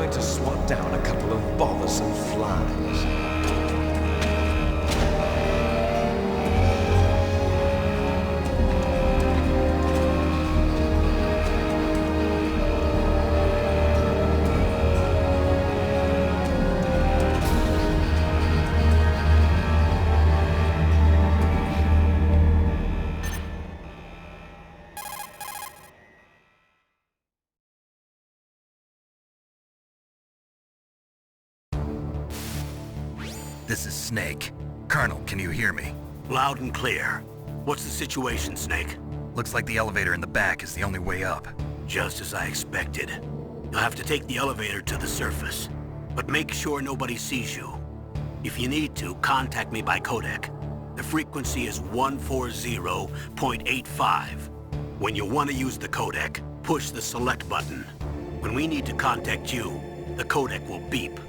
going to swat down a couple of bothersome flies. This is Snake. Colonel, can you hear me? Loud and clear. What's the situation, Snake? Looks like the elevator in the back is the only way up. Just as I expected. You'll have to take the elevator to the surface. But make sure nobody sees you. If you need to, contact me by codec. The frequency is 140.85. When you want to use the codec, push the select button. When we need to contact you, the codec will beep.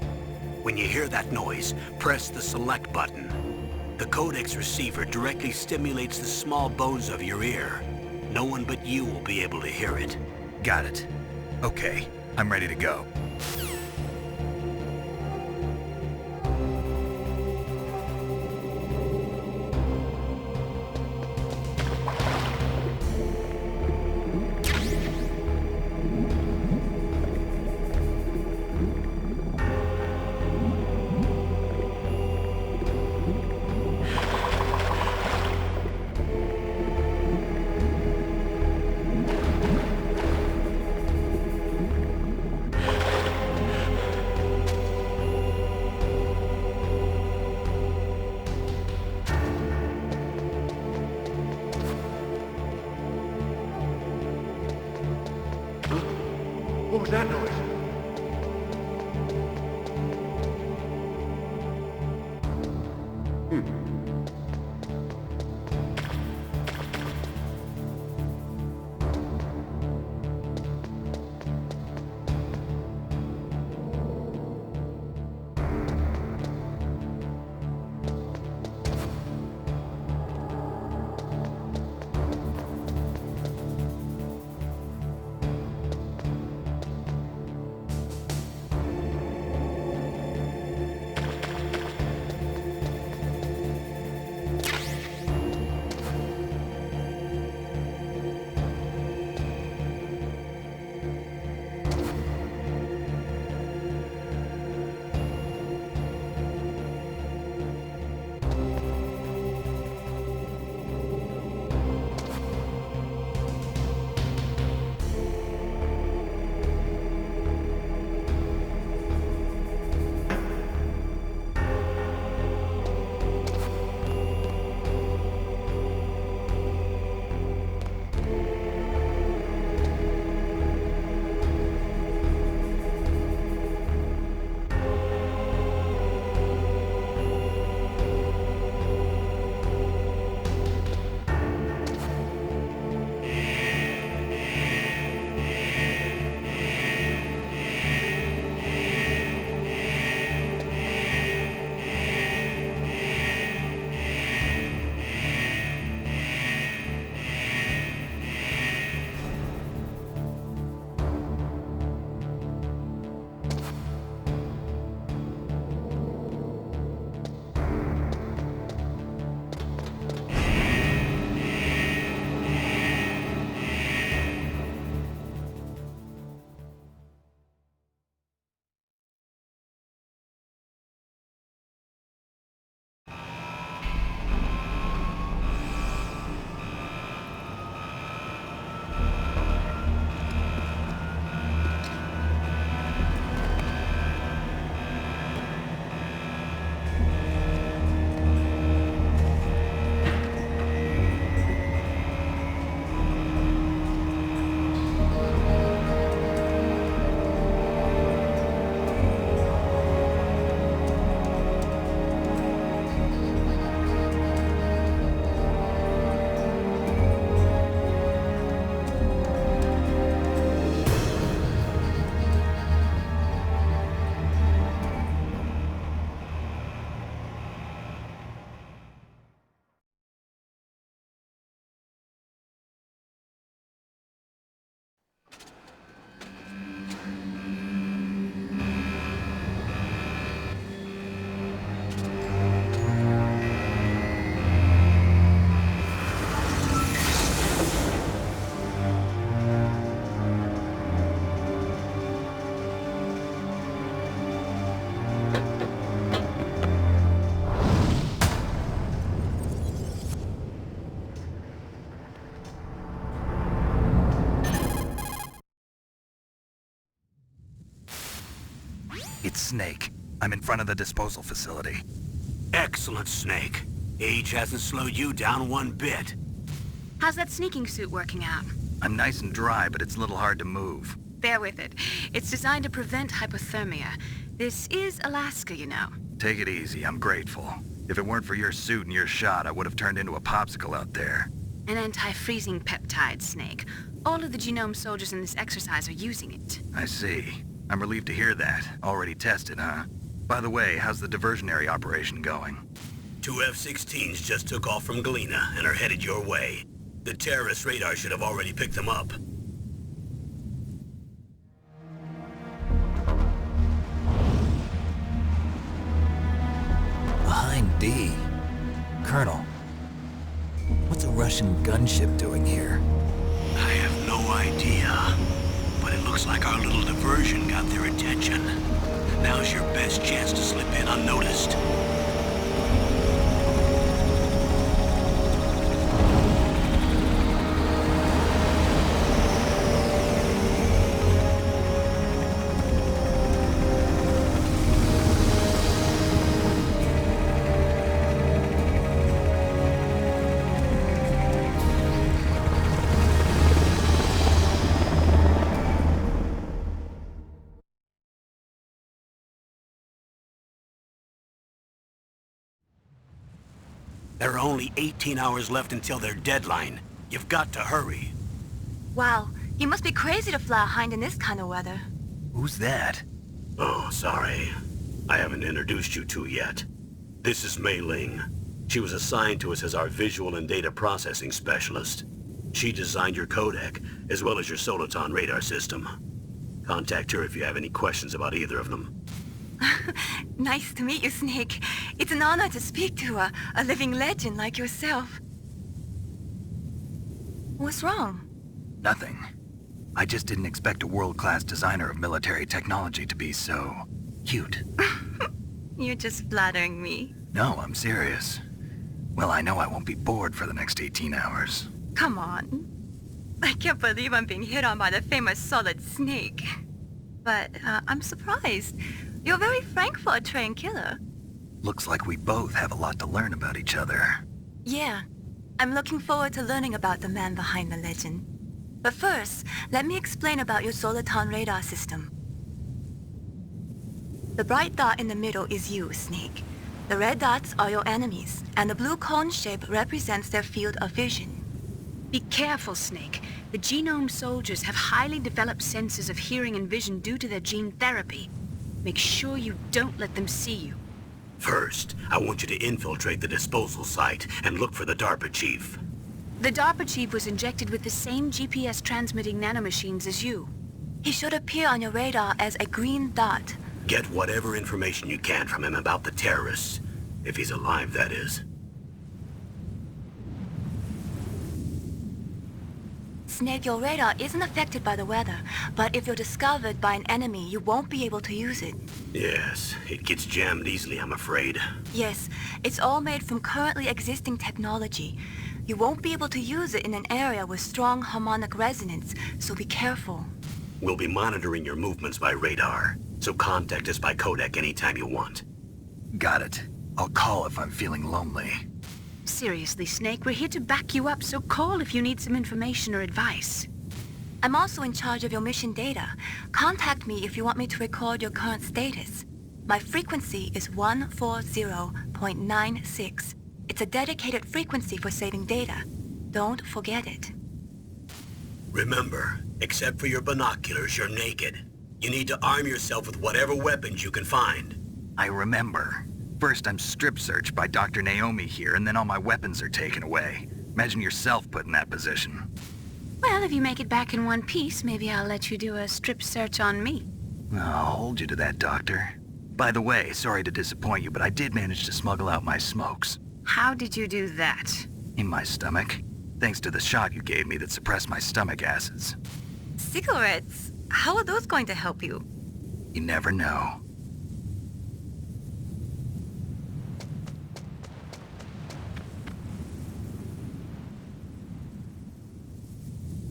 When you hear that noise, press the select button. The codec's receiver directly stimulates the small bones of your ear. No one but you will be able to hear it. Got it. Okay, I'm ready to go. What was that noise? It's Snake. I'm in front of the disposal facility. Excellent, Snake. Age hasn't slowed you down one bit. How's that sneaking suit working out? I'm nice and dry, but it's a little hard to move. Bear with it. It's designed to prevent hypothermia. This is Alaska, you know. Take it easy, I'm grateful. If it weren't for your suit and your shot, I would have turned into a popsicle out there. An anti-freezing peptide, Snake. All of the genome soldiers in this exercise are using it. I see. I'm relieved to hear that. Already tested, huh? By the way, how's the diversionary operation going? 2 F-16s just took off from Galena and are headed your way. The terrorist radar should have already picked them up. Behind D. Colonel, what's a Russian gunship doing here? I have no idea, but it looks like our little diversion got their attention. Now's your best chance to slip in unnoticed. There are only 18 hours left until their deadline. You've got to hurry. Wow, you must be crazy to fly a hind in this kind of weather. Who's that? Oh, sorry. I haven't introduced you to yet. This is Mei Ling. She was assigned to us as our visual and data processing specialist. She designed your codec, as well as your Soliton radar system. Contact her if you have any questions about either of them. Nice to meet you, Snake. It's an honor to speak to a living legend like yourself. What's wrong? Nothing. I just didn't expect a world-class designer of military technology to be so cute. You're just flattering me. No, I'm serious. Well, I know I won't be bored for the next 18 hours. Come on. I can't believe I'm being hit on by the famous Solid Snake. But I'm surprised. You're very frank for a trained killer. Looks like we both have a lot to learn about each other. Yeah. I'm looking forward to learning about the man behind the legend. But first, let me explain about your Soliton radar system. The bright dot in the middle is you, Snake. The red dots are your enemies, and the blue cone shape represents their field of vision. Be careful, Snake. The genome soldiers have highly developed senses of hearing and vision due to their gene therapy. Make sure you don't let them see you. First, I want you to infiltrate the disposal site and look for the DARPA chief. The DARPA chief was injected with the same GPS transmitting nanomachines as you. He should appear on your radar as a green dot. Get whatever information you can from him about the terrorists. If he's alive, that is. Snake, your radar isn't affected by the weather, but if you're discovered by an enemy, you won't be able to use it. Yes, it gets jammed easily, I'm afraid. Yes, it's all made from currently existing technology. You won't be able to use it in an area with strong harmonic resonance, so be careful. We'll be monitoring your movements by radar, so contact us by codec anytime you want. Got it. I'll call if I'm feeling lonely. Seriously, Snake, we're here to back you up, so call if you need some information or advice. I'm also in charge of your mission data. Contact me if you want me to record your current status. My frequency is 140.96. It's a dedicated frequency for saving data. Don't forget it. Remember, except for your binoculars, you're naked. You need to arm yourself with whatever weapons you can find. I remember. First, I'm strip searched by Dr. Naomi here, and then all my weapons are taken away. Imagine yourself put in that position. Well, if you make it back in one piece, maybe I'll let you do a strip search on me. I'll hold you to that, Doctor. By the way, sorry to disappoint you, but I did manage to smuggle out my smokes. How did you do that? In my stomach. Thanks to the shot you gave me that suppressed my stomach acids. Cigarettes? How are those going to help you? You never know.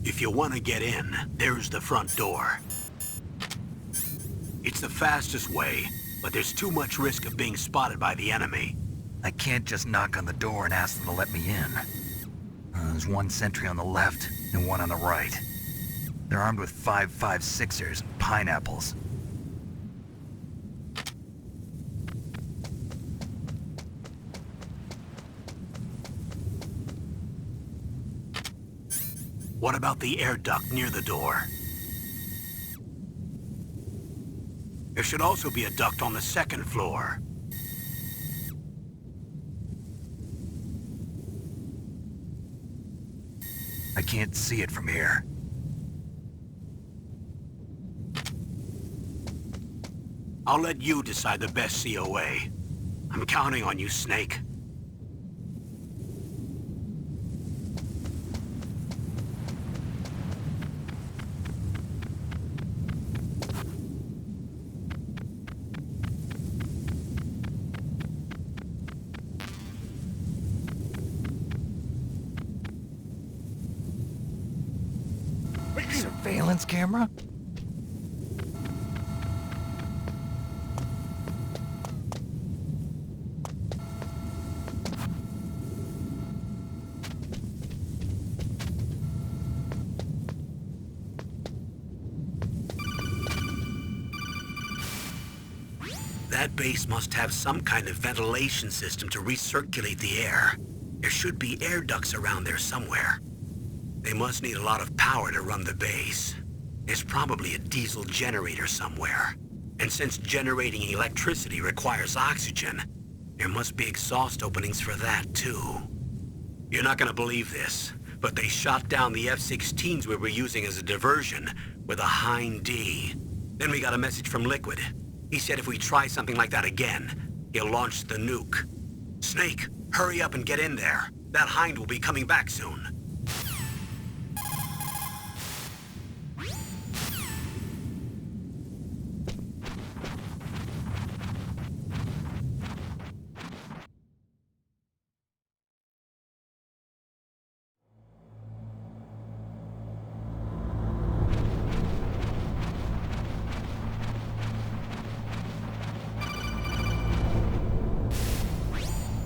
If you want to get in, there's the front door. It's the fastest way, but there's too much risk of being spotted by the enemy. I can't just knock on the door and ask them to let me in. There's one sentry on the left and one on the right. They're armed with 5.56ers and pineapples. What about the air duct near the door? There should also be a duct on the second floor. I can't see it from here. I'll let you decide the best COA. I'm counting on you, Snake. Surveillance camera? That base must have some kind of ventilation system to recirculate the air. There should be air ducts around there somewhere. They must need a lot of power to run the base. There's probably a diesel generator somewhere. And since generating electricity requires oxygen, there must be exhaust openings for that too. You're not gonna believe this, but they shot down the F-16s we were using as a diversion with a Hind D. Then we got a message from Liquid. He said if we try something like that again, he'll launch the nuke. Snake, hurry up and get in there. That Hind will be coming back soon.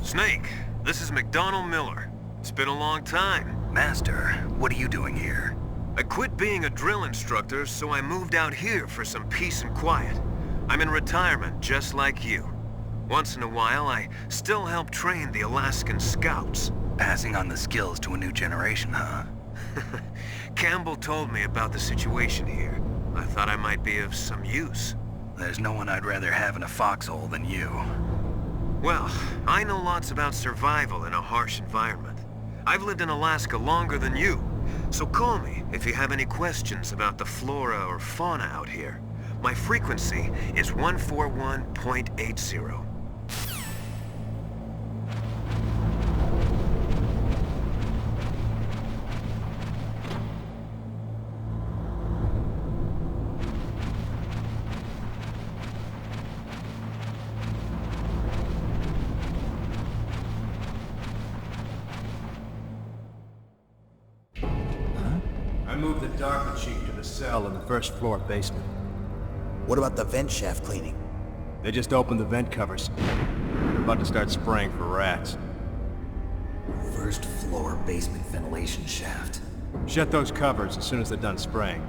Snake, this is McDonald Miller. It's been a long time. Master, what are you doing here? I quit being a drill instructor, so I moved out here for some peace and quiet. I'm in retirement, just like you. Once in a while, I still help train the Alaskan Scouts. Passing on the skills to a new generation, huh? Campbell told me about the situation here. I thought I might be of some use. There's no one I'd rather have in a foxhole than you. Well, I know lots about survival in a harsh environment. I've lived in Alaska longer than you, so call me if you have any questions about the flora or fauna out here. My frequency is 141.80. I moved the Darker Chief to the cell in the first floor basement. What about the vent shaft cleaning? They just opened the vent covers. They're about to start spraying for rats. First floor basement ventilation shaft. Shut those covers as soon as they're done spraying.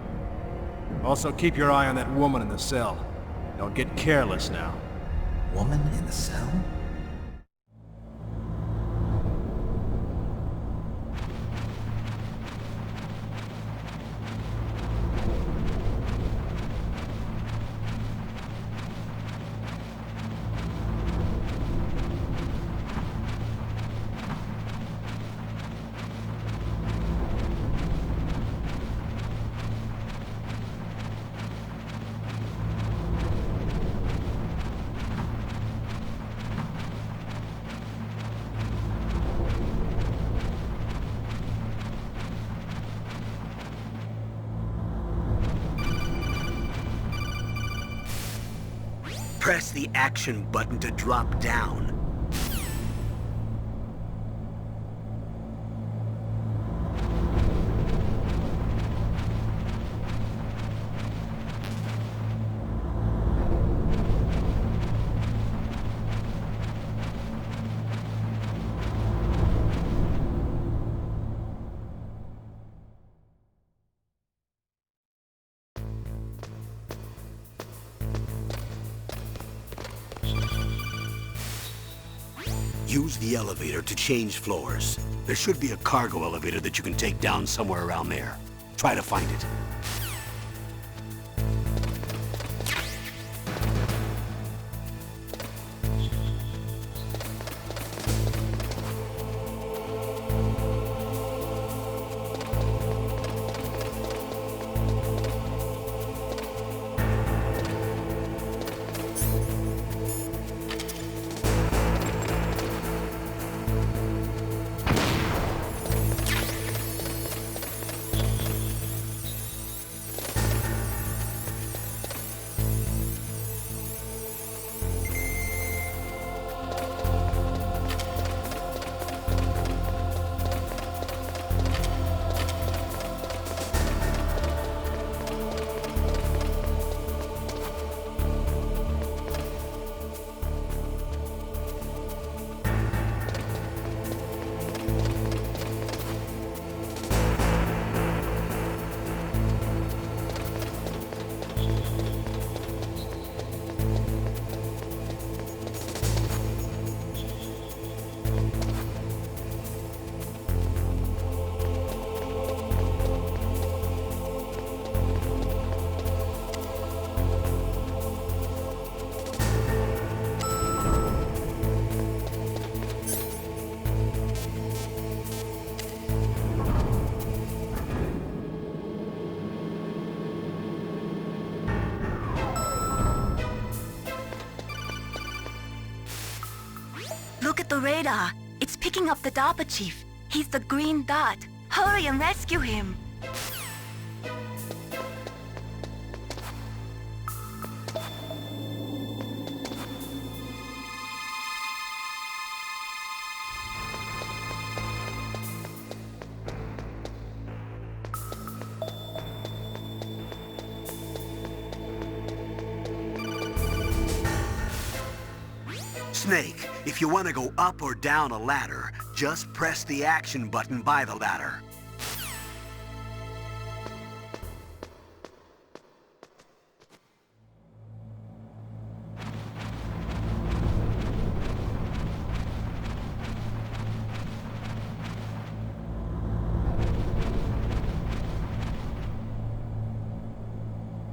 Also, keep your eye on that woman in the cell. Don't get careless now. Woman in the cell? Press the action button to drop down. Use the elevator to change floors. There should be a cargo elevator that you can take down somewhere around there. Try to find it. Look at the radar. It's picking up the DARPA chief. He's the green dot. Hurry and rescue him. Snake, if you want to go up or down a ladder, just press the action button by the ladder.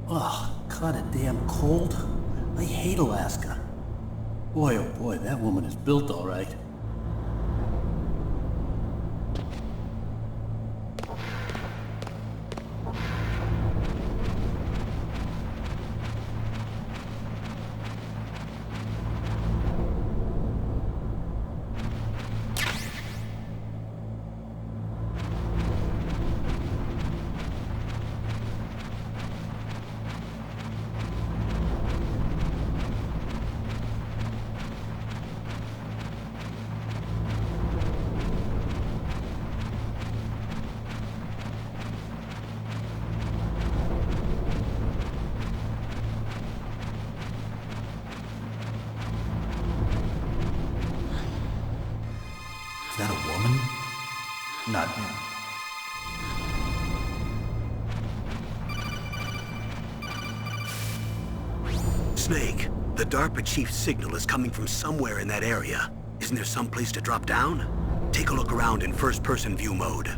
Ugh, kinda damn cold. I hate Alaska. Boy, oh boy, that woman is built all right. Is that a woman? Not... Snake, the DARPA chief's signal is coming from somewhere in that area. Isn't there some place to drop down? Take a look around in first-person view mode.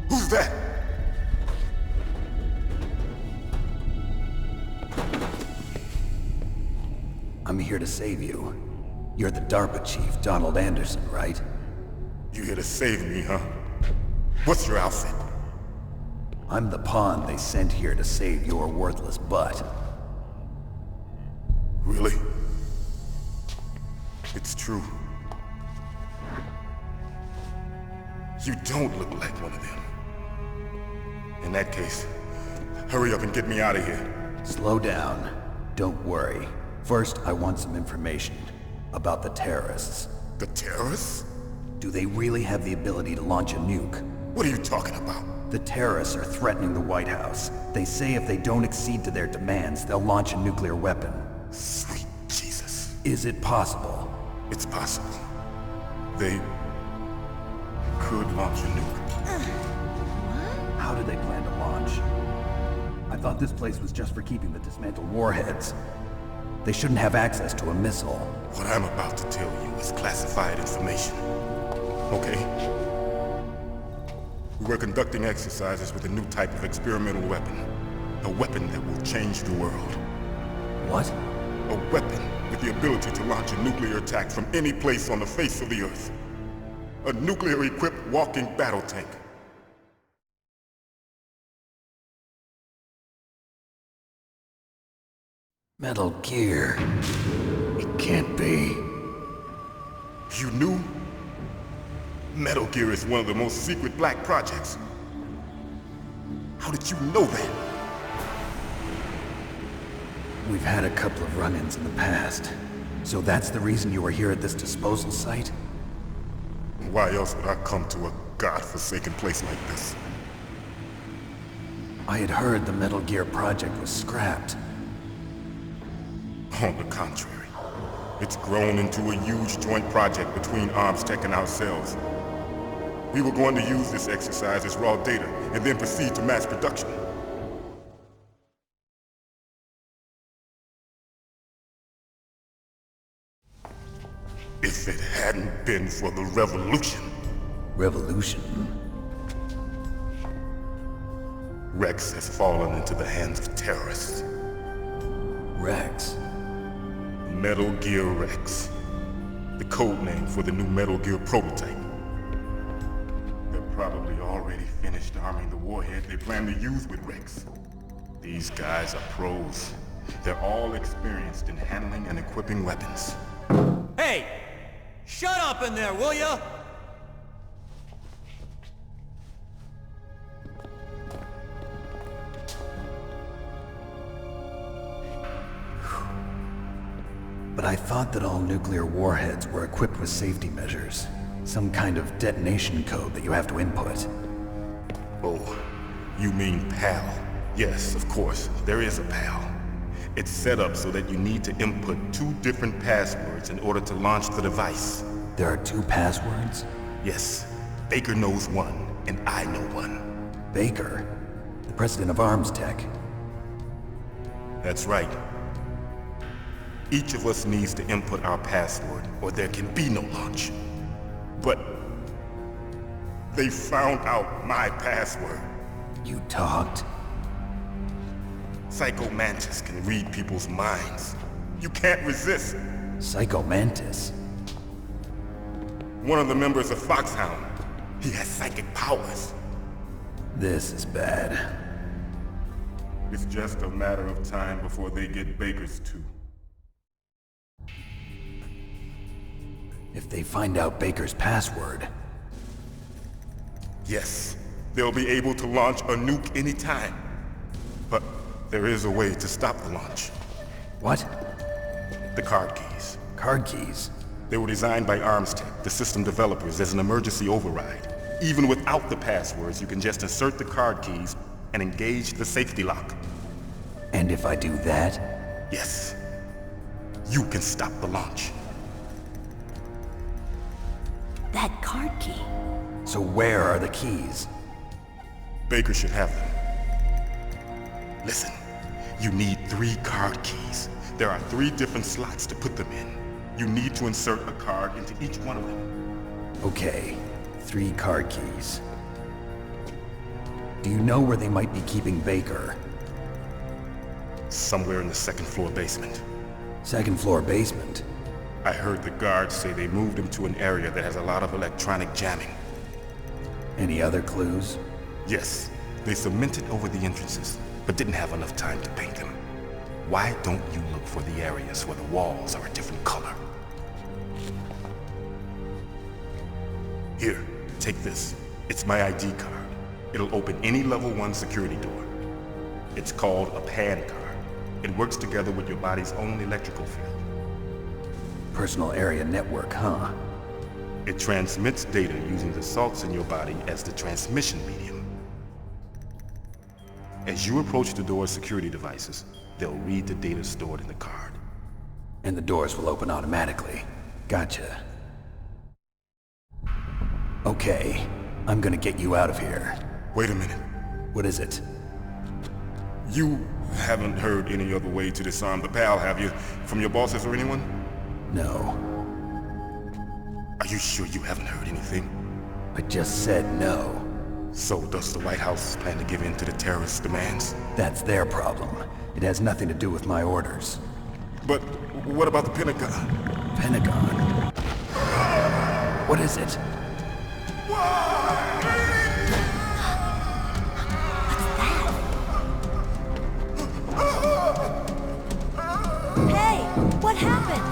Who's that? I'm here to save you. You're the DARPA chief, Donald Anderson, right? You here to save me, huh? What's your outfit? I'm the pawn they sent here to save your worthless butt. Really? It's true. You don't look like one of them. In that case, hurry up and get me out of here. Slow down. Don't worry. First, I want some information about the terrorists. The terrorists? Do they really have the ability to launch a nuke? What are you talking about? The terrorists are threatening the White House. They say if they don't accede to their demands, they'll launch a nuclear weapon. Sweet Jesus. Is it possible? It's possible. They could launch a nuke. How do they plan to launch? I thought this place was just for keeping the dismantled warheads. They shouldn't have access to a missile. What I'm about to tell you is classified information. Okay? We were conducting exercises with a new type of experimental weapon. A weapon that will change the world. What? A weapon with the ability to launch a nuclear attack from any place on the face of the Earth. A nuclear-equipped walking battle tank. Metal Gear. It can't be. You knew? Metal Gear is one of the most secret black projects. How did you know that? We've had a couple of run-ins in the past. So that's the reason you were here at this disposal site? Why else would I come to a godforsaken place like this? I had heard the Metal Gear project was scrapped. On the contrary, it's grown into a huge joint project between ArmsTech and ourselves. We were going to use this exercise as raw data and then proceed to mass production. If it hadn't been for the revolution. Revolution? Rex has fallen into the hands of terrorists. Rex? Metal Gear Rex. The code name for the new Metal Gear prototype. They're probably already finished arming the warhead they plan to use with Rex. These guys are pros. They're all experienced in handling and equipping weapons. Hey! Shut up in there, will ya? But I thought that all nuclear warheads were equipped with safety measures. Some kind of detonation code that you have to input. Oh, you mean PAL? Yes, of course, there is a PAL. It's set up so that you need to input 2 different passwords in order to launch the device. There are 2 passwords? Yes, Baker knows one, and I know one. Baker? The president of ArmsTech? That's right. Each of us needs to input our password, or there can be no launch. But they found out my password. You talked? Psycho Mantis can read people's minds. You can't resist. Psycho Mantis? One of the members of Foxhound. He has psychic powers. This is bad. It's just a matter of time before they get Baker's too. If they find out Baker's password... Yes, they'll be able to launch a nuke anytime. But there is a way to stop the launch. What? The card keys. Card keys? They were designed by ArmsTech, the system developers, as an emergency override. Even without the passwords, you can just insert the card keys and engage the safety lock. And if I do that? Yes. You can stop the launch. That card key. So where are the keys? Baker should have them. Listen, you need 3 card keys. There are 3 different slots to put them in. You need to insert a card into each one of them. Okay, 3 card keys. Do you know where they might be keeping Baker? Somewhere in the 2nd floor basement. 2nd floor basement? I heard the guards say they moved him to an area that has a lot of electronic jamming. Any other clues? Yes, they cemented over the entrances, but didn't have enough time to paint them. Why don't you look for the areas where the walls are a different color? Here, take this. It's my ID card. It'll open any level 1 security door. It's called a PAN card. It works together with your body's own electrical field. Personal area network, huh? It transmits data using the salts in your body as the transmission medium. As you approach the door's security devices, they'll read the data stored in the card. And the doors will open automatically. Gotcha. Okay, I'm gonna get you out of here. Wait a minute. What is it? You haven't heard any other way to disarm the PAL, have you? From your bosses or anyone? No. Are you sure you haven't heard anything? I just said no. So does the White House plan to give in to the terrorists' demands? That's their problem. It has nothing to do with my orders. But what about the Pentagon? Pentagon? What is it? Hey, what happened?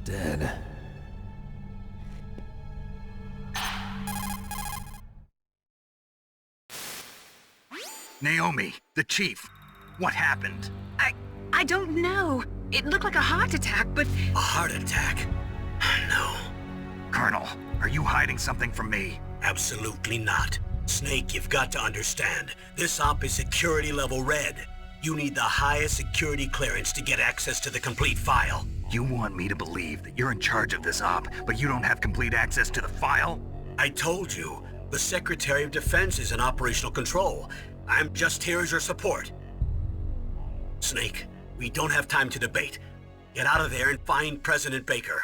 Dead. Naomi, the chief. What happened? I don't know. It looked like a heart attack, but A heart attack? No, Colonel, are you hiding something from me? absolutely not. Snake, you've got to understand. This op is security level red. You need the highest security clearance to get access to the complete file. You want me to believe that you're in charge of this op, but you don't have complete access to the file? I told you, the Secretary of Defense is in operational control. I'm just here as your support. Snake, we don't have time to debate. Get out of there and find President Baker.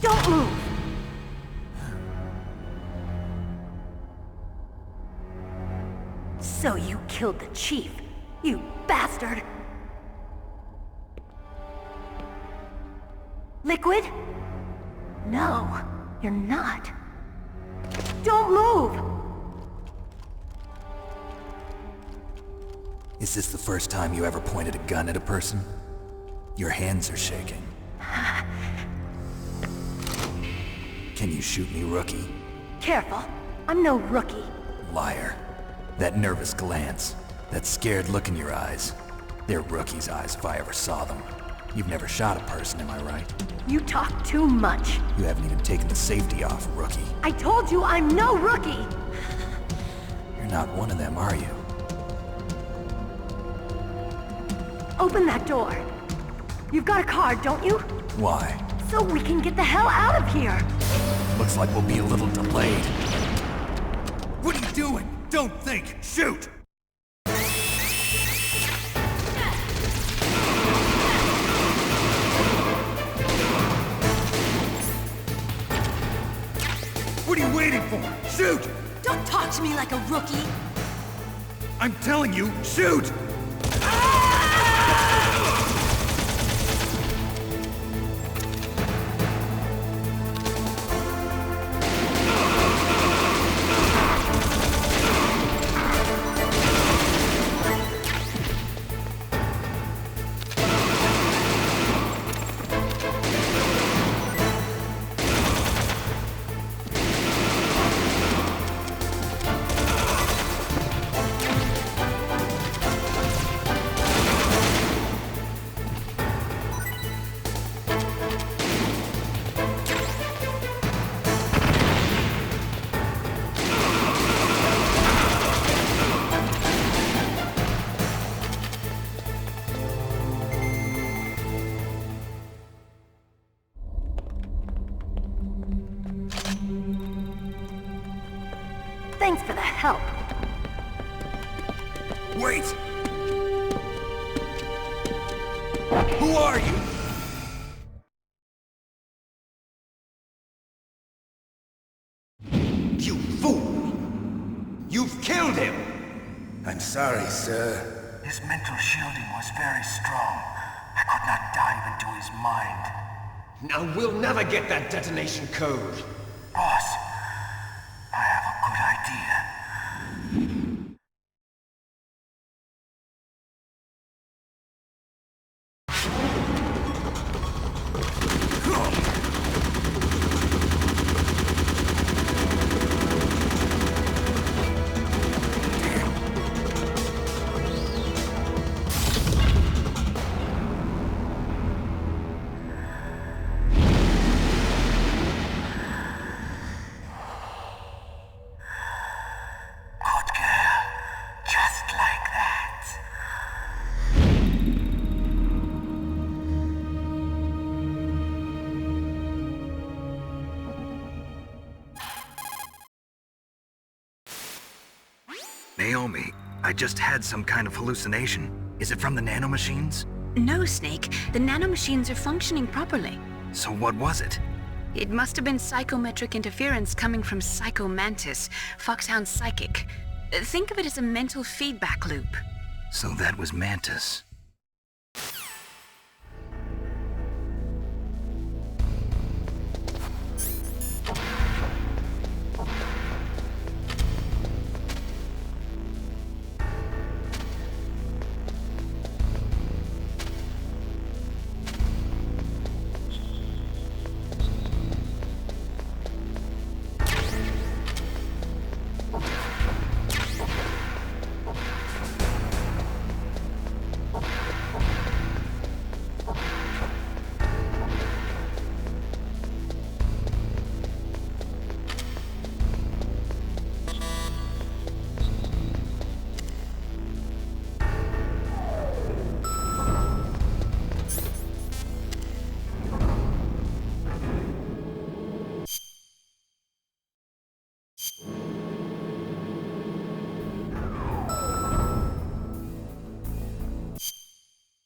don't move! So you killed the chief, you bastard! Liquid? No, you're not. Don't move! Is this the first time you ever pointed a gun at a person? Your hands are shaking. Can you shoot me, rookie? Careful, I'm no rookie. Liar. That nervous glance, that scared look in your eyes. They're rookie's eyes if I ever saw them. You've never shot a person, am I right? You talk too much. You haven't even taken the safety off, rookie. I told you I'm no rookie! You're not one of them, are you? Open that door. You've got a card, don't you? Why? So we can get the hell out of here! Looks like we'll be a little delayed. What are you doing? Don't think! Shoot! What are you waiting for? Shoot! Don't talk to me like a rookie! I'm telling you, shoot! Thanks for the help. Wait! Who are you? fool! You've killed him! I'm sorry, sir. His mental shielding was very strong. I could not dive into his mind. Now we'll never get that detonation code. Boss, I have a good idea. Naomi, I just had some kind of hallucination. Is it from the nanomachines? No, Snake. The nanomachines are functioning properly. So what was it? It must have been psychometric interference coming from Psycho Mantis, Foxhound's psychic. Think of it as a mental feedback loop. So that was Mantis.